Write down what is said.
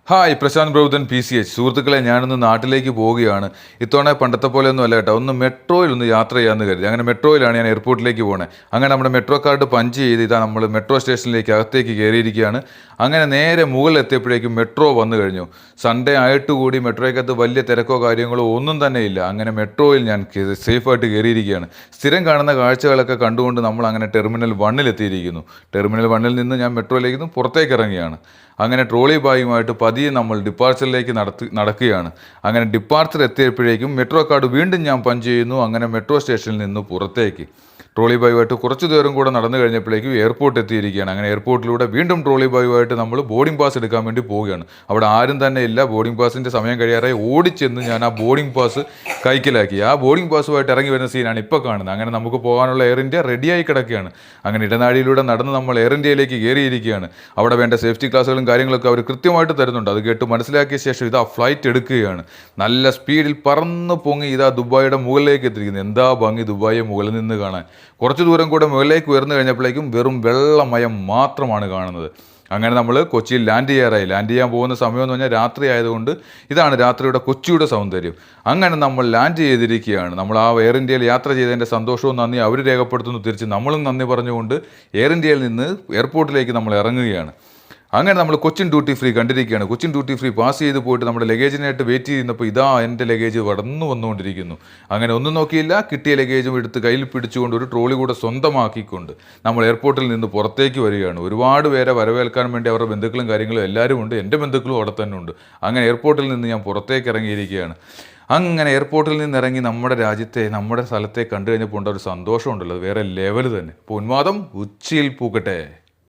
Hi Prashant പ്രഭുതൻ PCH സുഹൃത്തുക്കളെ ഞാനൊന്ന് നാട്ടിലേക്ക് പോവുകയാണ്. ഇത്തവണ പണ്ടത്തെ പോലെയൊന്നും അല്ല കേട്ടോ. ഒന്ന് മെട്രോയിൽ ഒന്ന് യാത്ര ചെയ്യാമെന്ന് കരുതി. അങ്ങനെ മെട്രോയിലാണ് ഞാൻ എയർപോർട്ടിലേക്ക് പോകുന്നത്. അങ്ങനെ നമ്മുടെ മെട്രോ കാർഡ് പഞ്ച് ചെയ്ത് ഇതാ നമ്മൾ മെട്രോ സ്റ്റേഷനിലേക്ക് അകത്തേക്ക് കയറിയിരിക്കുകയാണ്. അങ്ങനെ നേരെ മുകളിൽ എത്തിയപ്പോഴേക്കും മെട്രോ വന്നു കഴിഞ്ഞു. സൺഡേ ആയിട്ട് കൂടി മെട്രോയ്ക്കകത്ത് വലിയ തിരക്കോ കാര്യങ്ങളോ ഒന്നും തന്നെ ഇല്ല. അങ്ങനെ മെട്രോയിൽ ഞാൻ സേഫായിട്ട് കയറിയിരിക്കുകയാണ്. സ്ഥിരം കാണുന്ന കാഴ്ചകളൊക്കെ കണ്ടുകൊണ്ട് നമ്മൾ അങ്ങനെ ടെർമിനൽ 1 എത്തിയിരിക്കുന്നു. ടെർമിനൽ 1 നിന്ന് ഞാൻ മെട്രോയിലേക്ക് പുറത്തേക്ക് ഇറങ്ങിയാണ്. അങ്ങനെ ട്രോളി ബാഗുമായിട്ട് പതിയെ നമ്മൾ ഡിപ്പാർച്ചറിലേക്ക് നടക്കുകയാണ്. അങ്ങനെ ഡിപ്പാർച്ചർ എത്തിയപ്പോഴേക്കും മെട്രോ കാർഡ് വീണ്ടും ഞാൻ പഞ്ച് ചെയ്യുന്നു. അങ്ങനെ മെട്രോ സ്റ്റേഷനിൽ നിന്ന് പുറത്തേക്ക് ട്രോളി ബാഗുമായിട്ട് കുറച്ച് ദൂരം കൂടെ നടന്നു കഴിഞ്ഞപ്പോഴേക്കും എയർപോർട്ട് എത്തിയിരിക്കുകയാണ്. അങ്ങനെ എയർപോർട്ടിലൂടെ വീണ്ടും ട്രോളി ബാഗുമായിട്ട് നമ്മൾ ബോർഡിംഗ് പാസ് എടുക്കാൻ വേണ്ടി പോവുകയാണ്. അവിടെ ആരും തന്നെ ഇല്ല. ബോർഡിംഗ് പാസിൻ്റെ സമയം കഴിയാറായി. ഓടിച്ചെന്ന് ഞാൻ ആ ബോർഡിംഗ് പാസ് കൈക്കലാക്കി. ആ ബോർഡിംഗ് പാസുമായിട്ട് ഇറങ്ങി വരുന്ന സീനാണ് ഇപ്പോൾ കാണുന്നത്. അങ്ങനെ നമുക്ക് പോകാനുള്ള എയർ ഇന്ത്യ റെഡിയായി കിടക്കുകയാണ്. അങ്ങനെ ഇടനാഴിയിലൂടെ നടന്ന് നമ്മൾ എയർ ഇന്ത്യയിലേക്ക് കയറിയിരിക്കുകയാണ്. അവിടെ വേണ്ട സേഫ്റ്റി ക്ലാസ്സുകളും കാര്യങ്ങളൊക്കെ അവർ കൃത്യമായിട്ട് തരുന്നുണ്ട്. അത് കേട്ട് മനസ്സിലാക്കിയ ശേഷം ഇതാ ഫ്ലൈറ്റ് എടുക്കുകയാണ്. നല്ല സ്പീഡിൽ പറന്ന് പൊങ്ങി ഇതാ ദുബായിയുടെ മുകളിലേക്ക് എത്തിയിരിക്കുന്നത്. എന്താ ഭംഗി ദുബായിയെ മുകളിൽ നിന്ന് കാണാൻ. കുറച്ച് ദൂരം കൂടെ മുകളിലേക്ക് ഉയർന്നു കഴിഞ്ഞപ്പോഴേക്കും വെറും വെള്ളമയം മാത്രമാണ് കാണുന്നത്. അങ്ങനെ നമ്മൾ കൊച്ചിയിൽ ലാൻഡ് ചെയ്യാൻ പോകുന്ന സമയം എന്ന് പറഞ്ഞാൽ രാത്രി ആയതുകൊണ്ട് ഇതാണ് രാത്രിയുടെ കൊച്ചിയുടെ സൗന്ദര്യം. അങ്ങനെ നമ്മൾ ലാൻഡ് ചെയ്തിരിക്കുകയാണ്. നമ്മൾ ആ എയർ ഇന്ത്യയിൽ യാത്ര ചെയ്തതിൻ്റെ സന്തോഷവും നന്ദി അവർ രേഖപ്പെടുത്തുന്നു. തിരിച്ച് നമ്മളും നന്ദി പറഞ്ഞുകൊണ്ട് എയർ ഇന്ത്യയിൽ നിന്ന് എയർപോർട്ടിലേക്ക് നമ്മൾ ഇറങ്ങുകയാണ്. അങ്ങനെ നമ്മൾ കൊച്ചിൻ ഡ്യൂട്ടി ഫ്രീ കണ്ടിരിക്കുകയാണ്. കൊച്ചിൻ ഡ്യൂട്ടി ഫ്രീ പാസ് ചെയ്ത് പോയിട്ട് നമ്മുടെ ലഗേജിനായിട്ട് വെയിറ്റ് ചെയ്യുന്നപ്പോൾ ഇതാ എൻ്റെ ലഗേജ് വന്നുകൊണ്ടിരിക്കുന്നു. അങ്ങനെ ഒന്നും നോക്കിയില്ല, കിട്ടിയ ലഗേജും എടുത്ത് കയ്യിൽ പിടിച്ചുകൊണ്ട് ഒരു ട്രോളി കൂടെ സ്വന്തമാക്കിക്കൊണ്ട് നമ്മൾ എയർപോർട്ടിൽ നിന്ന് പുറത്തേക്ക് വരികയാണ്. ഒരുപാട് പേരെ വരവേൽക്കാൻ വേണ്ടി അവരുടെ ബന്ധുക്കളും കാര്യങ്ങളും എല്ലാവരും ഉണ്ട്. എൻ്റെ ബന്ധുക്കളും അവിടെ തന്നെ ഉണ്ട്. അങ്ങനെ എയർപോർട്ടിൽ നിന്ന് ഞാൻ പുറത്തേക്ക് ഇറങ്ങിയിരിക്കുകയാണ്. അങ്ങനെ എയർപോർട്ടിൽ നിന്ന് ഇറങ്ങി നമ്മുടെ രാജ്യത്തെ നമ്മുടെ സ്ഥലത്തെ കണ്ടു കഴിഞ്ഞപ്പോൾ ഒരു സന്തോഷമുണ്ടല്ലോ, അത് വേറെ ലെവൽ തന്നെ. അപ്പോൾ ഉന്മാദം ഉച്ചിയിൽ പൂക്കട്ടെ.